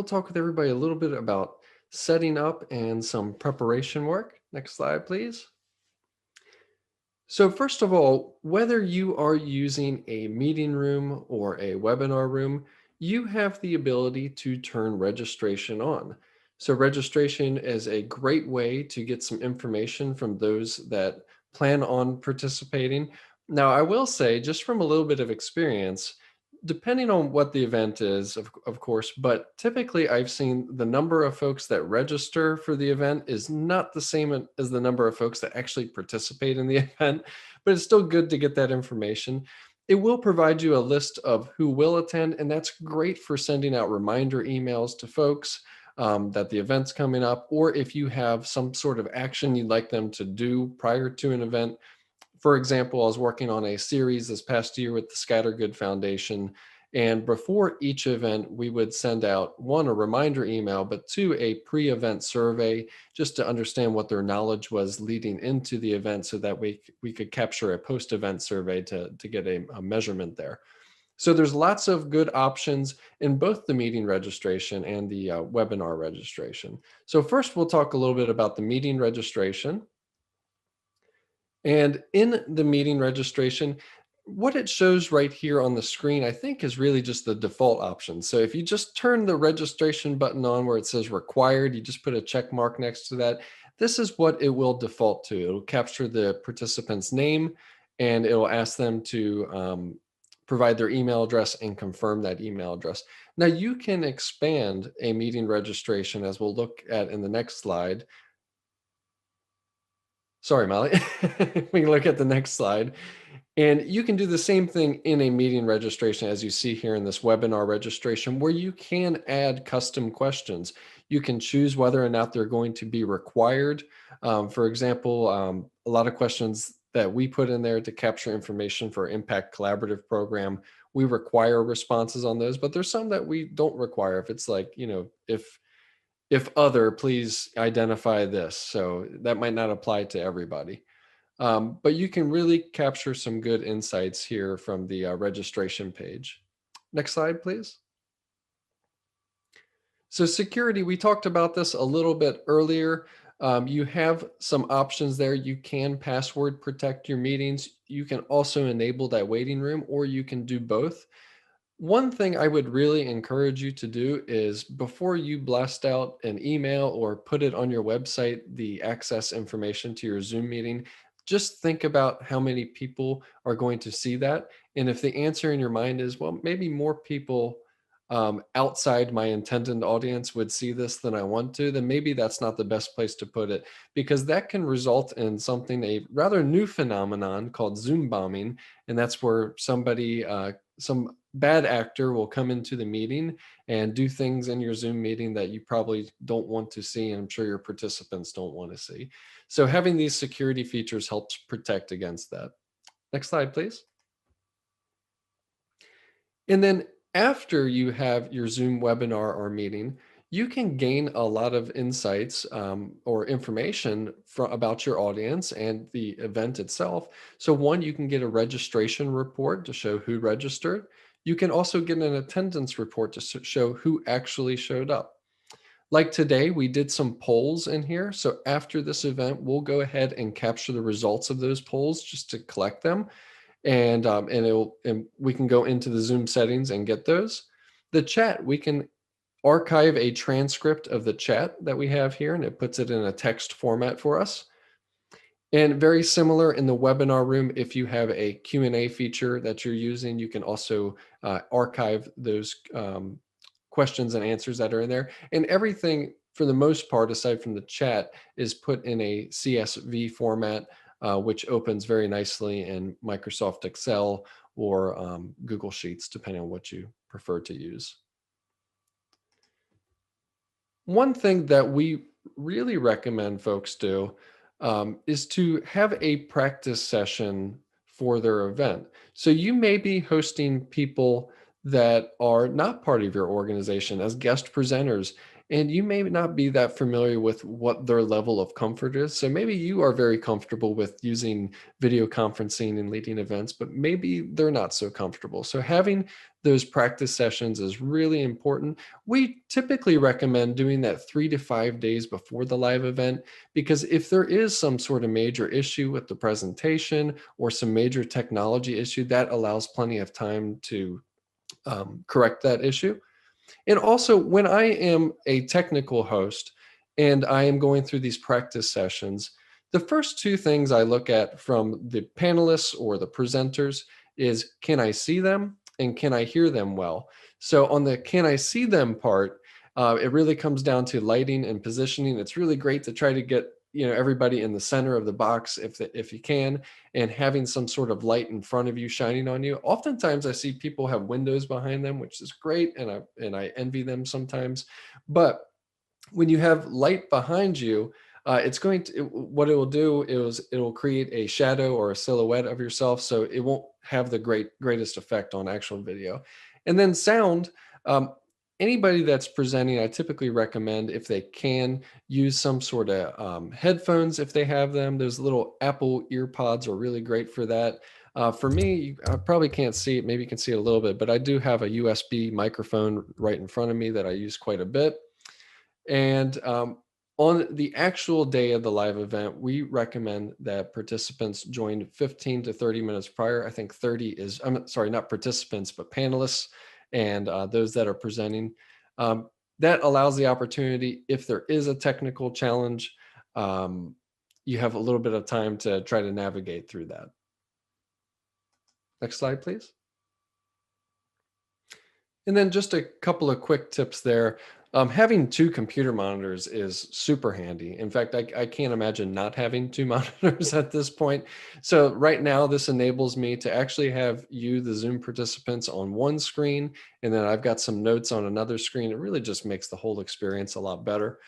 will talk with everybody a little bit about setting up and some preparation work. Next slide, please. So first of all, whether you are using a meeting room or a webinar room, you have the ability to turn registration on. So registration is a great way to get some information from those that plan on participating. Now, I will say, just from a little bit of experience, depending on what the event is, of course, but typically I've seen the number of folks that register for the event is not the same as the number of folks that actually participate in the event, but it's still good to get that information. It will provide you a list of who will attend, and that's great for sending out reminder emails to folks that the event's coming up, or if you have some sort of action you'd like them to do prior to an event. For example, I was working on a series this past year with the Scattergood Foundation. And before each event, we would send out one, a reminder email, but two, a pre event survey just to understand what their knowledge was leading into the event so that we could capture a post event survey to get a measurement there. So there's lots of good options in both the meeting registration and the webinar registration. So first, we'll talk a little bit about the meeting registration. And in the meeting registration, what it shows right here on the screen, I think, is really just the default option. So if you just turn the registration button on where it says required, you just put a check mark next to that. This is what it will default to. It'll capture the participant's name and it'll ask them to provide their email address and confirm that email address. Now you can expand a meeting registration, as we'll look at in the next slide. Sorry, Molly. We can look at the next slide. And you can do the same thing in a meeting registration as you see here in this webinar registration, where you can add custom questions. You can choose whether or not they're going to be required. For example, a lot of questions that we put in there to capture information for Impact Collaborative program, we require responses on those, but there's some that we don't require. If it's like, if other, please identify this. So that might not apply to everybody. But you can really capture some good insights here from the registration page. Next slide, please. So security, we talked about this a little bit earlier. You have some options there. You can password protect your meetings. You can also enable that waiting room, or you can do both. One thing I would really encourage you to do is, before you blast out an email or put it on your website, the access information to your Zoom meeting, just think about how many people are going to see that. And if the answer in your mind is, well, maybe more people outside my intended audience would see this than I want to, then maybe that's not the best place to put it, because that can result in something, a rather new phenomenon called Zoom bombing. And that's where somebody, some bad actor will come into the meeting and do things in your Zoom meeting that you probably don't want to see, and I'm sure your participants don't want to see. So having these security features helps protect against that. Next slide, please. And then after you have your Zoom webinar or meeting, you can gain a lot of insights or information about your audience and the event itself. So one, you can get a registration report to show who registered. You can also get an attendance report to show who actually showed up. Like today, we did some polls in here. So after this event, we'll go ahead and capture the results of those polls just to collect them. And we can go into the Zoom settings and get those. The chat, we can archive a transcript of the chat that we have here, and it puts it in a text format for us. And very similar in the webinar room, if you have a Q&A feature that you're using, you can also archive those questions and answers that are in there. And everything, for the most part, aside from the chat, is put in a CSV format, which opens very nicely in Microsoft Excel or Google Sheets, depending on what you prefer to use. One thing that we really recommend folks do is to have a practice session for their event. So you may be hosting people that are not part of your organization as guest presenters. and you may not be that familiar with what their level of comfort is. So maybe you are very comfortable with using video conferencing and leading events, but maybe they're not so comfortable. So having those practice sessions is really important. We typically recommend doing that 3 to 5 days before the live event, because if there is some sort of major issue with the presentation or some major technology issue, that allows plenty of time to correct that issue. And also, when I am a technical host and I am going through these practice sessions, the first two things I look at from the panelists or the presenters is, can I see them and can I hear them well? So on the can I see them part, it really comes down to lighting and positioning. It's really great to try to get everybody in the center of the box if you can, and having some sort of light in front of you shining on you. Oftentimes I see people have windows behind them, which is great, and I envy them sometimes. But when you have light behind you, it's going to what it will do is it will create a shadow or a silhouette of yourself, so it won't have the greatest effect on actual video. And then sound. Anybody that's presenting, I typically recommend, if they can, use some sort of headphones if they have them. Those little Apple ear pods are really great for that. For me, I probably can't see it. Maybe you can see it a little bit, but I do have a USB microphone right in front of me that I use quite a bit. And on the actual day of the live event, we recommend that participants join 15 to 30 minutes prior. I think 30 is, I'm sorry, not participants, but panelists and those that are presenting. That allows the opportunity, if there is a technical challenge, you have a little bit of time to try to navigate through that. Next slide, please. And then just a couple of quick tips there. Having two computer monitors is super handy. In fact, I can't imagine not having two monitors at this point. So right now, this enables me to actually have you, the Zoom participants, on one screen, and then I've got some notes on another screen. It really just makes the whole experience a lot better.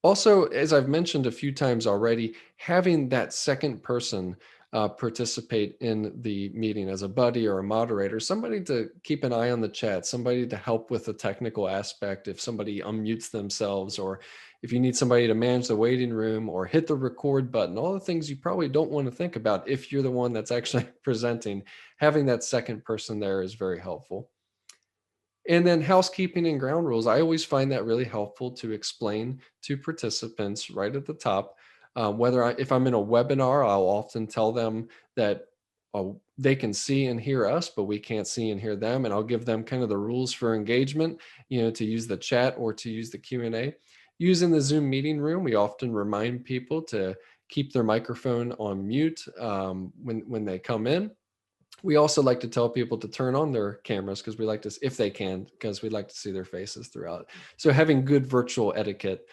Also, as I've mentioned a few times already, having that second person participate in the meeting as a buddy or a moderator, somebody to keep an eye on the chat, somebody to help with the technical aspect if somebody unmutes themselves, or if you need somebody to manage the waiting room or hit the record button, all the things you probably don't want to think about if you're the one that's actually presenting, having that second person there is very helpful. And then housekeeping and ground rules. I always find that really helpful to explain to participants right at the top. If I'm in a webinar, I'll often tell them that they can see and hear us, but we can't see and hear them. And I'll give them kind of the rules for engagement, to use the chat or to use the Q&A. Using the Zoom meeting room, we often remind people to keep their microphone on mute when they come in. We also like to tell people to turn on their cameras because we like to, if they can, because we like to see their faces throughout. So having good virtual etiquette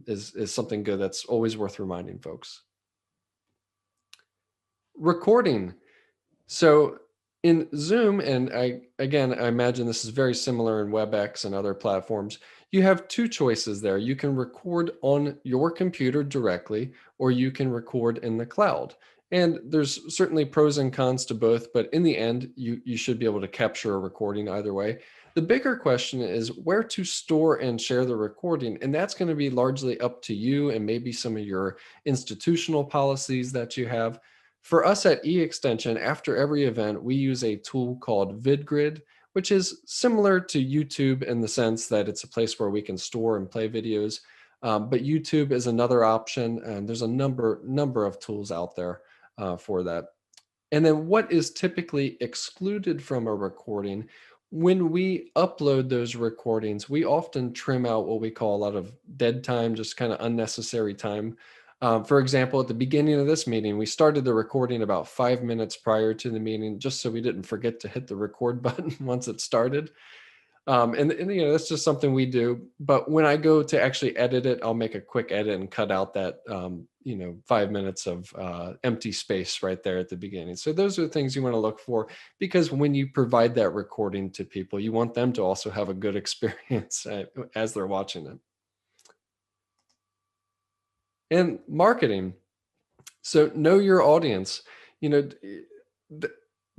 is something good that's always worth reminding folks. Recording. So in Zoom, and I imagine this is very similar in WebEx and other platforms, you have two choices there. You can record on your computer directly, or you can record in the cloud. And there's certainly pros and cons to both, but in the end, you should be able to capture a recording either way. The bigger question is where to store and share the recording, and that's going to be largely up to you and maybe some of your institutional policies that you have. For us at eExtension, after every event, we use a tool called VidGrid, which is similar to YouTube in the sense that it's a place where we can store and play videos. But YouTube is another option, and there's a number of tools out there for that. And then what is typically excluded from a recording, when we upload those recordings, we often trim out what we call a lot of dead time, just kind of unnecessary time. For example, at the beginning of this meeting, we started the recording about 5 minutes prior to the meeting, just so we didn't forget to hit the record button once it started. And that's just something we do. But when I go to actually edit it, I'll make a quick edit and cut out that 5 minutes of empty space right there at the beginning. So those are the things you want to look for, because when you provide that recording to people, you want them to also have a good experience as they're watching it. And marketing. So know your audience.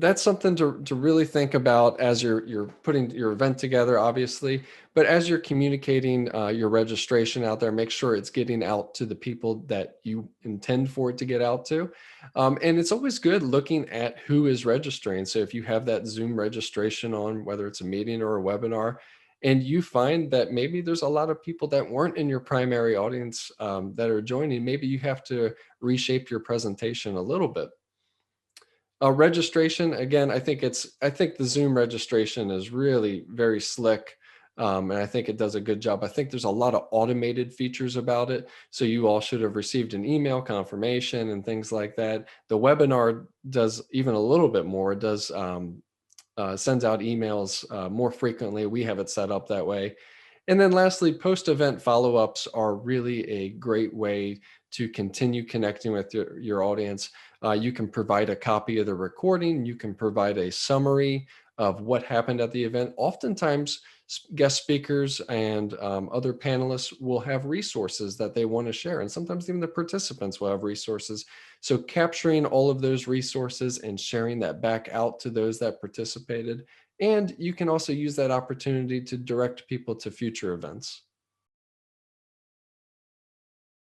That's something to really think about as you're putting your event together, obviously. But as you're communicating your registration out there, make sure it's getting out to the people that you intend for it to get out to. And it's always good looking at who is registering. So if you have that Zoom registration on, whether it's a meeting or a webinar, and you find that maybe there's a lot of people that weren't in your primary audience that are joining, maybe you have to reshape your presentation a little bit. Registration, again, I think the Zoom registration is really very slick. And I think it does a good job. I think there's a lot of automated features about it. So you all should have received an email confirmation and things like that. The webinar does even a little bit more. It does sends out emails more frequently. We have it set up that way. And then lastly, post-event follow-ups are really a great way to continue connecting with your audience. You can provide a copy of the recording. You can provide a summary of what happened at the event. Oftentimes, guest speakers and other panelists will have resources that they want to share. And sometimes even the participants will have resources. So capturing all of those resources and sharing that back out to those that participated. And you can also use that opportunity to direct people to future events.